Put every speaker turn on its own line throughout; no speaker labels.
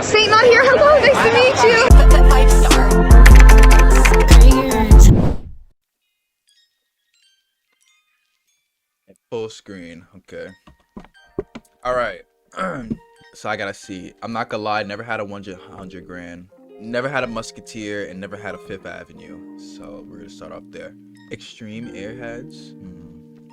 Saint not here. Hello, nice to meet you.
Full screen. Okay. All right. So I gotta see. I'm not gonna lie. Never had a 100 grand. Never had a Musketeer and never had a Fifth Avenue. So we're gonna start off there. Extreme Airheads.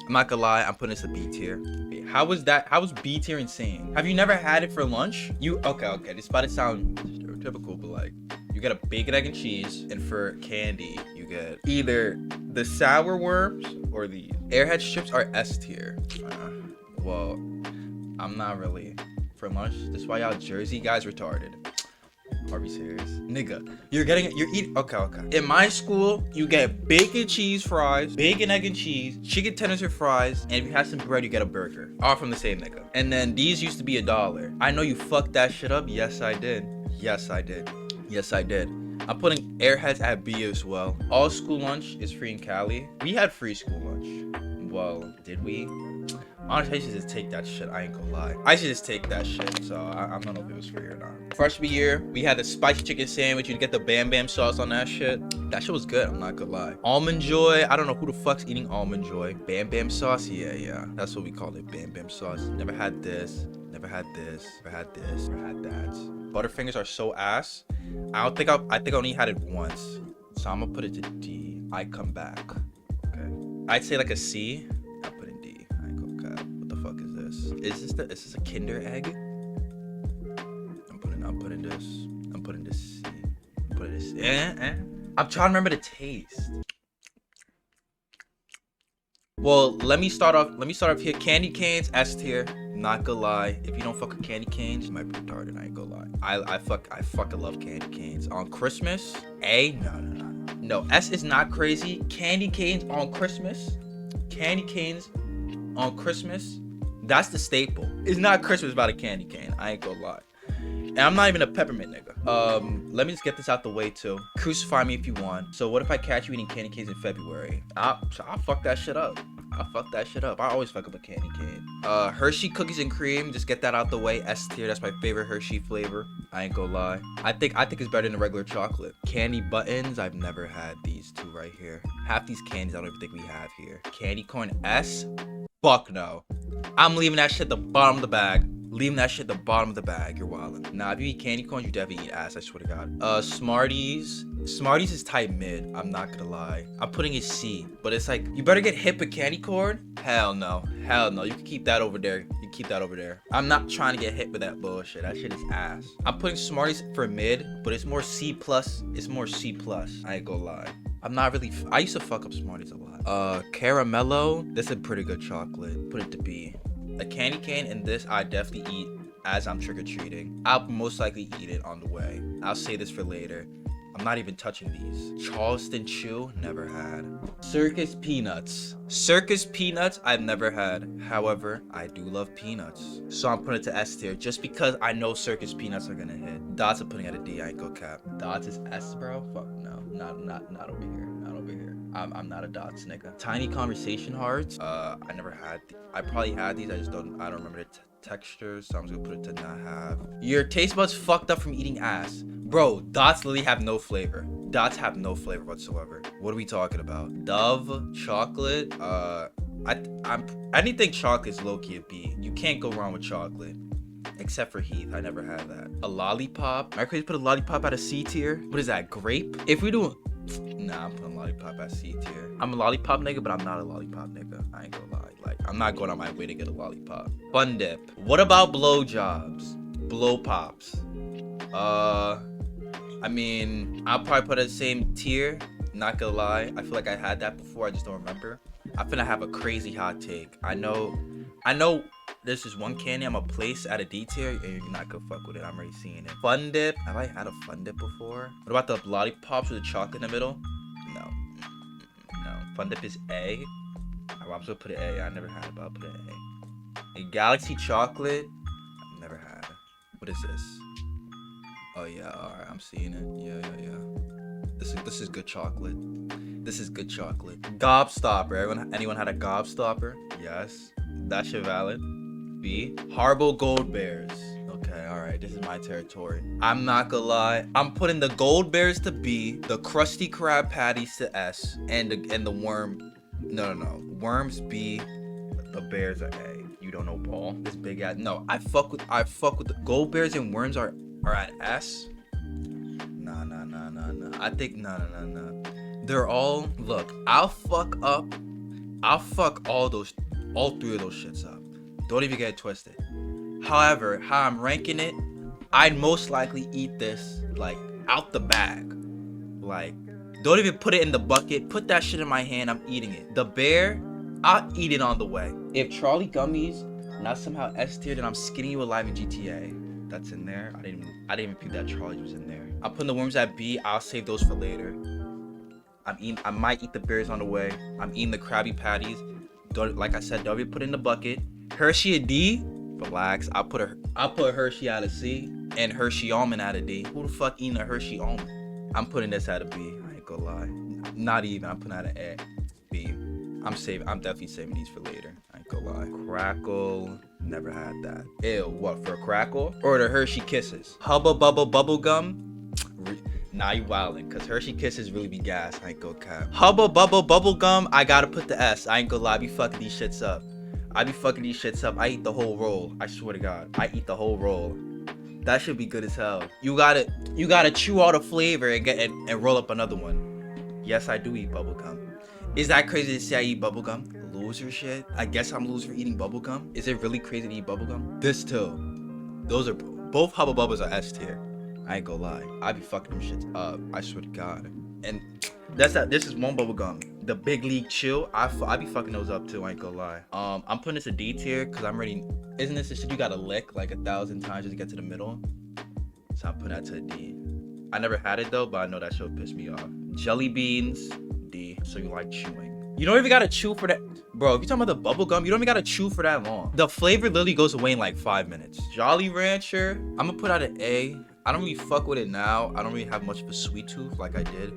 I'm not gonna lie. I'm putting this a B tier. How was that? How was B tier insane? Have you never had it for lunch? Okay. This about to sound stereotypical, but like, you get a bacon, egg, and cheese, and for candy, you get either the sour worms or the Airhead strips are S tier. Well, I'm not really. For lunch, this is why y'all Jersey guys retarded. Are we serious? Nigga, you're eating, okay. In my school, you get bacon, cheese, fries, bacon, egg, and cheese, chicken tenders or fries, and if you have some bread, you get a burger. All from the same nigga. And then these used to be $1. I know you fucked that shit up. Yes, I did. I'm putting Airheads at B as well. All school lunch is free in Cali. We had free school lunch. Well, did we? Honestly, I should just take that shit. I ain't gonna lie. I should just take that shit. So I don't know if it was free or not. Freshman year, we had the spicy chicken sandwich. You'd get the Bam Bam sauce on that shit. That shit was good. I'm not gonna lie. Almond Joy. I don't know who the fuck's eating Almond Joy. Bam Bam sauce. Yeah. That's what we call it. Bam Bam sauce. Never had this. Never had this. Never had this. Never had that. Butterfingers are so ass. I think I only had it once. So I'm gonna put it to D. I come back. Okay. I'd say like a C. I'll put in D. I ain't gonna cut. What the fuck is this? Is this a Kinder egg? I'm putting this. I'm putting this C. I'm putting this. I'm trying to remember the taste. Well, let me start off here. Candy canes, S tier. Not gonna lie. If you don't fuck with candy canes, you might be retarded. I ain't gonna lie. I fucking love candy canes. On Christmas, A? No, S is not crazy. Candy canes on Christmas. Candy canes on Christmas. That's the staple. It's not Christmas without a candy cane. I ain't gonna lie. And I'm not even a peppermint nigga. Let me just get this out the way too. Crucify me if you want. So what if I catch you eating candy canes in February? I'll fuck that shit up. I always fuck up a candy cane. Hershey cookies and cream. Just get that out the way. S tier. That's my favorite Hershey flavor. I ain't gonna lie. I think it's better than regular chocolate. Candy buttons. I've never had these two right here. Half these candies I don't even think we have here. Candy corn S. Fuck no. I'm leaving that shit at the bottom of the bag. You're wildin'. Nah, if you eat candy corns, you definitely eat ass. I swear to God. Smarties. Smarties is type mid. I'm not gonna lie. I'm putting a C, but it's like you better get hip with candy corn. Hell no. You can keep that over there. I'm not trying to get hit with that bullshit. That shit is ass. I'm putting Smarties for mid, but it's more C plus. I ain't gonna lie. I used to fuck up Smarties a lot. Caramello. This is a pretty good chocolate. Put it to B. A candy cane and this I definitely eat as I'm trick-or-treating. I'll most likely eat it on the way. I'll say this for later. I'm not even touching these. Charleston Chew, never had. Circus Peanuts. I've never had. However, I do love peanuts. So I'm putting it to S tier just because I know Circus Peanuts are gonna hit. Dots I'm putting at a D, I ain't go cap. Dots is S, bro? Fuck no. Not over here. I'm not a Dots nigga. Tiny Conversation Hearts. I never had. I probably had these. I don't remember the textures. So I'm just gonna put it to not have. Your taste buds fucked up from eating ass, bro. Dots literally have no flavor. Dots have no flavor whatsoever. What are we talking about? Dove chocolate. Anything chocolate is low key a B. You can't go wrong with chocolate. Except for Heath, I never had that. A lollipop. Am I crazy to put a lollipop at a C tier? What is that? Grape? If we do. Nah, I'm putting lollipop at C tier. I'm a lollipop nigga, but I'm not a lollipop nigga. I ain't gonna lie. Like, I'm not going on my way to get a lollipop. Fun dip. What about blow jobs? Blow pops. I mean, I'll probably put it at the same tier. Not gonna lie. I feel like I had that before. I just don't remember. I'm finna have a crazy hot take. I know this is one candy I'm gonna place at a D tier and you're not gonna fuck with it. I'm already seeing it. Fun dip. Have I had a fun dip before? What about the lollipops with the chocolate in the middle? No. Fun dip is A. I'm just gonna put it A. I never had it, but I'll put it A. A Galaxy chocolate. I've never had. What is this? Oh yeah, alright, I'm seeing it. Yeah. This is good chocolate. Gobstopper. Anyone had a gobstopper? Yes. That shit valid. B. Haribo Gold Bears. Okay, alright. Like, this is my territory. I'm not gonna lie. I'm putting the gold bears to B, the Krusty Krab patties to S, and the worm. No. Worms B, the bears are A. You don't know ball. This big ass. No, I fuck with the gold bears and worms are at S. Nah. I think nah. They're all, look, I'll fuck all three of those shits up. Don't even get it twisted. However, how I'm ranking it, I'd most likely eat this like out the bag. Like, don't even put it in the bucket. Put that shit in my hand. I'm eating it. The bear, I'll eat it on the way. If Charlie Gummies not somehow S tier, then I'm skinning you alive in GTA. That's in there. I didn't even think that Charlie was in there. I'm putting the worms at B. I'll save those for later. I might eat the bears on the way. I'm eating the Krabby Patties. Like I said, don't even put it in the bucket. Hershey a D. Relax. I'll put Hershey at a C and Hershey almond at a D. Who the fuck eating a Hershey almond? I'm putting this at a B. I ain't gonna lie. Not even. I'm putting at an A. B. I'm definitely saving these for later. I ain't gonna lie. Crackle. Never had that. Ew. What, for a Crackle? Or the Hershey Kisses? Hubba Bubba Bubblegum? Nah, you wildin', cause Hershey Kisses really be gas. I ain't gonna cap. Hubba Bubba Bubblegum, I gotta put the S. I ain't gonna lie, I be fucking these shits up. I eat the whole roll. I swear to God, I eat the whole roll. That should be good as hell. You gotta chew all the flavor and roll up another one. Yes, I do eat bubblegum. Is that crazy to say I eat bubblegum? Loser shit. I guess I'm loser for eating bubblegum. Is it really crazy to eat bubblegum? This too. Those are both Hubba Bubbas are S tier. I ain't gonna lie. I be fucking them shits up. I swear to God. And this is one bubble gum. The Big League Chill. I be fucking those up too. I ain't gonna lie. I'm putting this a D tier because I'm ready. Isn't this the shit you gotta lick like 1,000 times just to get to the middle? So I'm putting that to a D. I never had it though, but I know that shit would piss me off. Jelly beans, D. So you like chewing. You don't even gotta chew for that. Bro, if you're talking about the bubble gum, you don't even gotta chew for that long. The flavor literally goes away in like 5 minutes. Jolly Rancher, I'm gonna put out an A. I don't really fuck with it now. I don't really have much of a sweet tooth like I did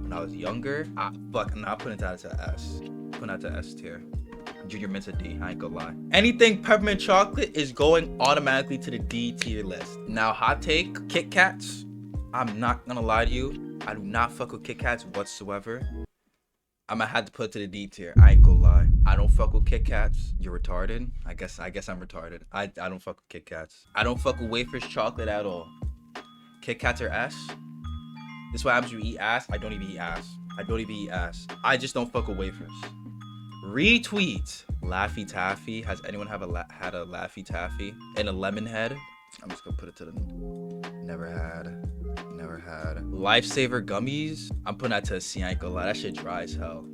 when I was younger. I'm putting that to S. Putting that to S tier. Junior Mint's a D. I ain't gonna lie. Anything peppermint chocolate is going automatically to the D tier list. Now, hot take, Kit Kats. I'm not gonna lie to you. I do not fuck with Kit Kats whatsoever. I'm gonna have to put it to the D tier. I ain't gonna lie. I don't fuck with Kit Kats. You're retarded. I guess I'm retarded. I don't fuck with Kit Kats. I don't fuck with Wafers chocolate at all. Kit Kats are ass. This is what happens when you eat ass. I don't even eat ass. I just don't fuck with wafers. Retweet. Laffy Taffy. Has anyone had a Laffy Taffy and a lemon head? I'm just gonna put it to the never had. Lifesaver gummies. I'm putting that to a C. I ain't gonna lie. That shit dry as hell.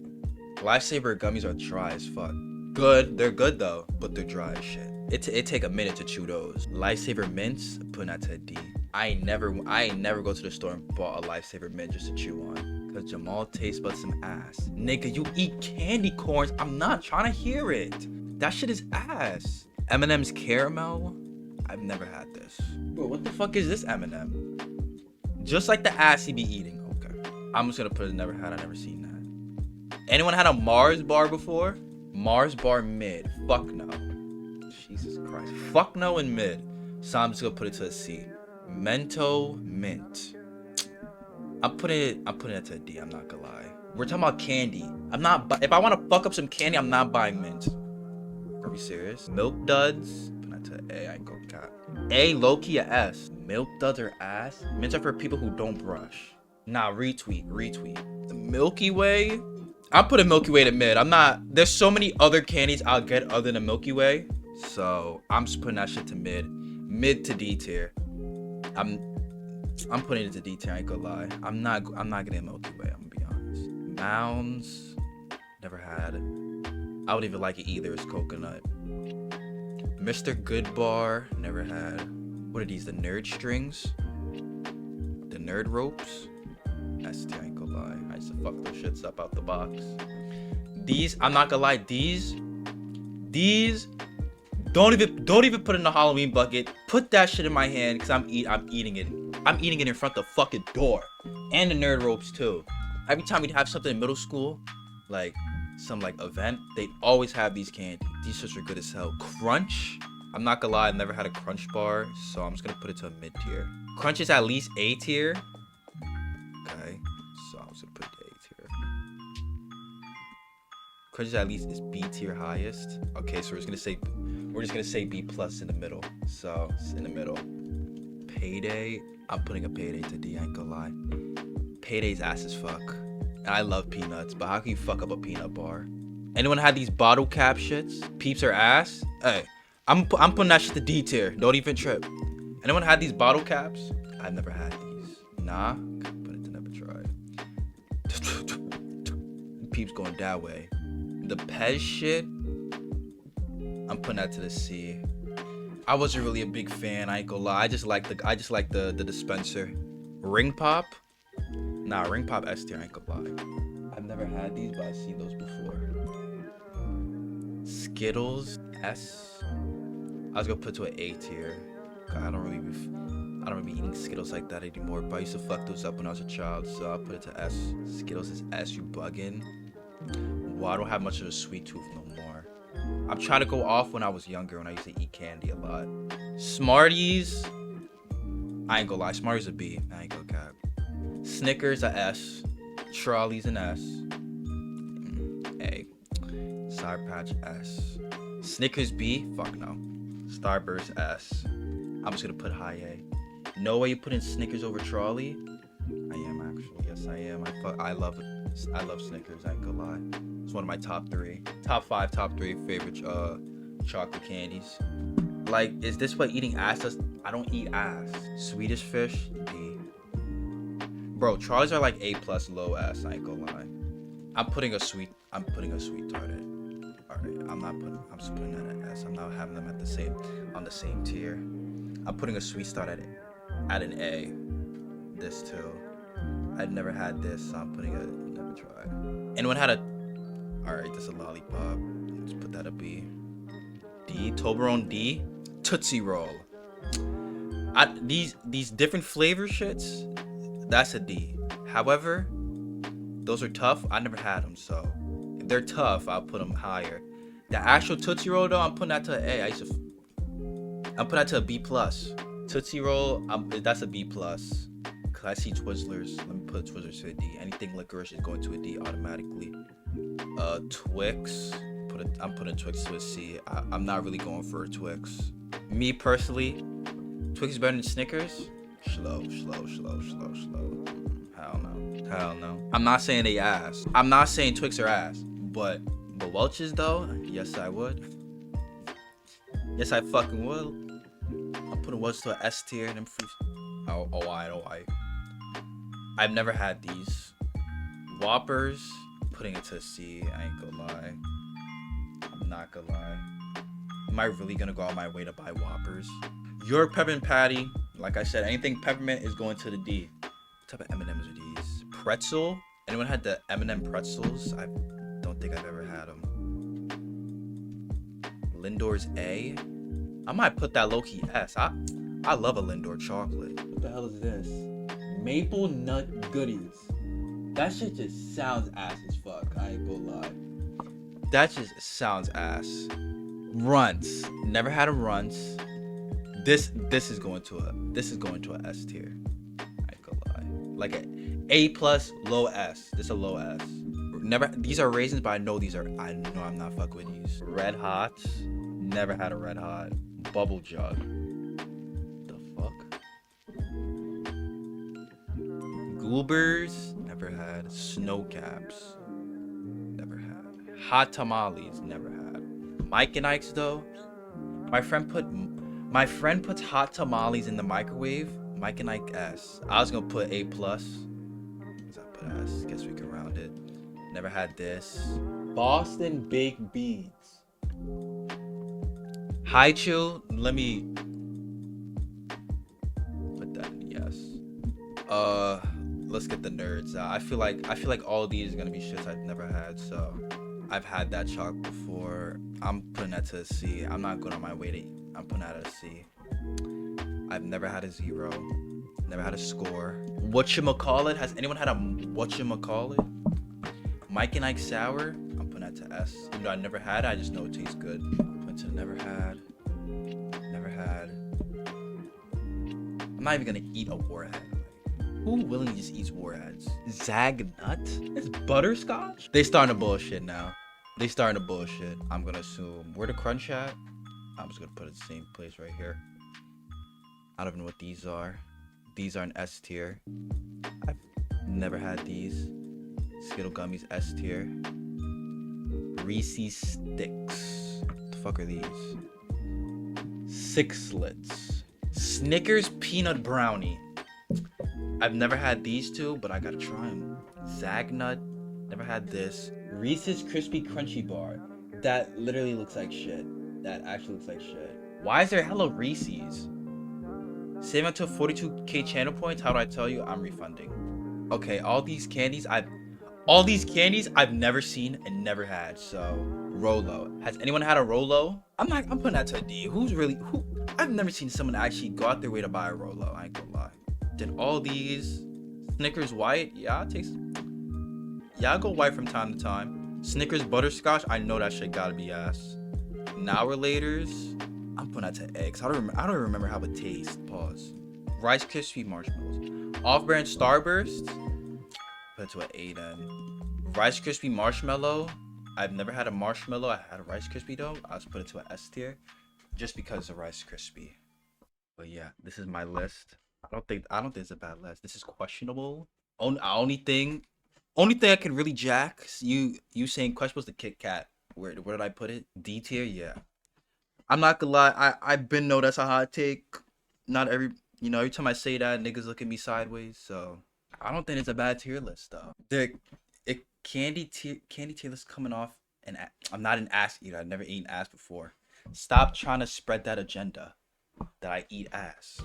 Lifesaver gummies are dry as fuck. Good. They're good though, but they're dry as shit. It take a minute to chew those. Lifesaver mints. I'm putting that to a D. I ain't never go to the store and bought a Lifesaver mint just to chew on. Cause Jamal tastes but some ass. Nigga, you eat candy corns. I'm not trying to hear it. That shit is ass. M&M's caramel. I've never had this. Bro, what the fuck is this M&M? Just like the ass he be eating. Okay. I'm just gonna put it never had. I never seen that. Anyone had a Mars bar before? Mars bar mid. Fuck no. Jesus Christ. Fuck no in mid. So I'm just gonna put it to a C. Mento mint. I'm putting it to a D. I'm not gonna lie. We're talking about candy. If I want to fuck up some candy, I'm not buying mint. Are we serious? Milk duds. Put that to A. I ain't gonna cap. A low key a S. Milk duds are ass. Mints are for people who don't brush. Nah, retweet. The Milky Way. I'm putting Milky Way to mid. There's so many other candies I'll get other than Milky Way. So I'm just putting that shit to mid. Mid to D tier. I'm putting it to D tier. I ain't gonna lie. I'm not getting Milky Way. I'm gonna be honest. Mounds. Never had. I wouldn't even like it either. It's coconut. Mr. Goodbar. Never had. What are these? The Nerd Strings? The Nerd Ropes? S tier. I ain't gonna lie. I used to fuck those shits up out the box. These, I'm not gonna lie. These don't even put in the Halloween bucket. Put that shit in my hand because I'm eating it. I'm eating it in front of the fucking door. And the Nerd Ropes too. Every time we'd have something in middle school, like some like event, they'd always have these candy. These shits are good as hell. Crunch. I'm not gonna lie, I've never had a Crunch bar, so I'm just gonna put it to a mid tier. Crunch is at least A tier. Okay, so I'm just gonna put it to A tier. Crunch is at least is B tier highest. Okay, so we're just gonna say B plus in the middle. So it's in the middle. Payday, I'm putting a Payday to D, I ain't gonna lie. Payday's ass as fuck. And I love peanuts, but how can you fuck up a peanut bar? Anyone had these bottle cap shits? Peeps are ass? Hey, I'm putting that shit to D tier. Don't even trip. Anyone had these bottle caps? I've never had these. Nah, put it to never try. Peeps going that way. The Pez shit, I'm putting that to the C. I wasn't really a big fan, I ain't gonna lie. I just like the dispenser. Ring Pop? Nah, Ring Pop S tier, I ain't gonna lie. I've never had these, but I've seen those before. Skittles S. I was gonna put to an A tier. I don't really be eating Skittles like that anymore, but I used to fuck those up when I was a child, so I'll put it to S. Skittles is S, you bugging. Well, I don't have much of a sweet tooth no more. I'm trying to go off when I was younger, when I used to eat candy a lot. Smarties, I ain't gonna lie, Smarties a B, I ain't gonna cap. Snickers a S. Trolleys an S. A. Sour Patch S. Snickers B, fuck no. Starburst S. I'm just gonna put high A. No way you put in Snickers over Trolley? I am actually, yes I am. I love Snickers, I ain't gonna lie. It's one of my top 3 favorite chocolate candies. Like, is this what eating ass does? I don't eat ass. Swedish Fish, D. Bro, Trolley's are like A plus low S, I ain't gonna lie. I'm putting a sweet tart in. Alright, I'm just putting that at S. I'm not having them on the same tier. I'm putting a sweet tart at an A. This too. I'd never had this, so I'm putting a never tried. Anyone had alright, this is a lollipop. Let's put that a B. D, Toblerone D. Tootsie Roll. These different flavor shits, that's a D. However, those are tough. I never had them, so if they're tough, I'll put them higher. The actual Tootsie Roll though, I'm putting that to an A. I'm putting that to a B plus. Tootsie Roll, that's a B plus. Cause I see Twizzlers. Let me put Twizzlers to a D. Anything licorice is going to a D automatically. Twix. I'm putting Twix to a C. I'm not really going for a Twix. Me personally, Twix is better than Snickers. Slow. Hell no. I'm not saying they ass. I'm not saying Twix are ass. But Welch's though, yes I would. Yes I fucking would. I'm putting Welch's to an S tier and them fruits. Oh, I. I've never had these. Whoppers, putting it to a C. I ain't gonna lie. I'm not gonna lie. Am I really gonna go out my way to buy Whoppers? Your peppermint patty, like I said, anything peppermint is going to the D. What type of M&Ms are these? Pretzel? Anyone had the M&M pretzels? I don't think I've ever had them. Lindor's A? I might put that low-key S. I love a Lindor chocolate. What the hell is this? Maple Nut Goodies. That shit just sounds ass as fuck. I ain't gonna lie. That just sounds ass. Runts. Never had a Runts. This is going to a S tier. I ain't gonna lie. Like a A plus low S. This is a low S. These are raisins, but I know I'm not fucking with these. Red Hots. Never had a Red Hot. Bubble Jug. The fuck? Goobers. Never had. Snow Caps. Never had. Hot Tamales. Never had. Mike and Ike's though. My friend puts hot tamales in the microwave. Mike and Ike S. I was gonna put A plus. I put S. Guess we can round it. Never had this. Boston Baked Beans. Hi-Chew. Let me put that in yes. Let's get the nerds out. I feel like all of these are gonna be shits I've never had. So I've had that chocolate before. I'm putting that to a C. I'm not going on my way to. I'm putting that at a C. I've never had a 0. Never had a score. Whatchamacallit? Has anyone had a whatchamacallit? Mike and Ike Sour? I'm putting that to S. Even though I never had it, I just know it tastes good. Put to never had. I'm not even gonna eat a warhead. Who willingly just eats warheads? Zagnut? It's butterscotch? They starting to bullshit now. They starting to bullshit. I'm gonna assume. Where the crunch at? I'm just gonna put it the same place right here. I don't even know what these are. These are an S tier. I've never had these. Skittle gummies S tier. Reese's sticks. What the fuck are these? Sixlets. Snickers peanut brownie. I've never had these two, but I gotta try them. Zagnut. Never had this. Reese's Crispy Crunchy Bar. That literally looks like shit. That actually looks like shit. Why is there hella Reese's? Save until 42k channel points. How do I tell you? I'm refunding. Okay, all these candies I've never seen and never had. So Rolo. Has anyone had a Rolo? I'm putting that to a D. Who? I've never seen someone actually go out their way to buy a Rolo. I ain't gonna lie. Did all these Snickers white? Yeah, I'll take some. Yeah, I'll go white from time to time. Snickers butterscotch. I know that shit gotta be ass. Now relators. I'm putting that to eggs. I don't remember how it tastes. Pause. Rice Krispie marshmallows. Off-brand Starburst. Put it to an A then. Rice Krispie marshmallow. I've never had a marshmallow. I had a Rice Krispie though. I'll just put it to an S tier, just because of Rice Krispie. But yeah, this is my list. I don't think it's a bad list. This is questionable. Only thing I can really jack. You saying questionable is the Kit Kat. Where did I put it? D tier. Yeah. I'm not gonna lie. I've been know that's a hot take. Not every time I say that, niggas look at me sideways. So I don't think it's a bad tier list though. The candy tier list coming off, and I'm not an ass eater. I've never eaten ass before. Stop trying to spread that agenda that I eat ass.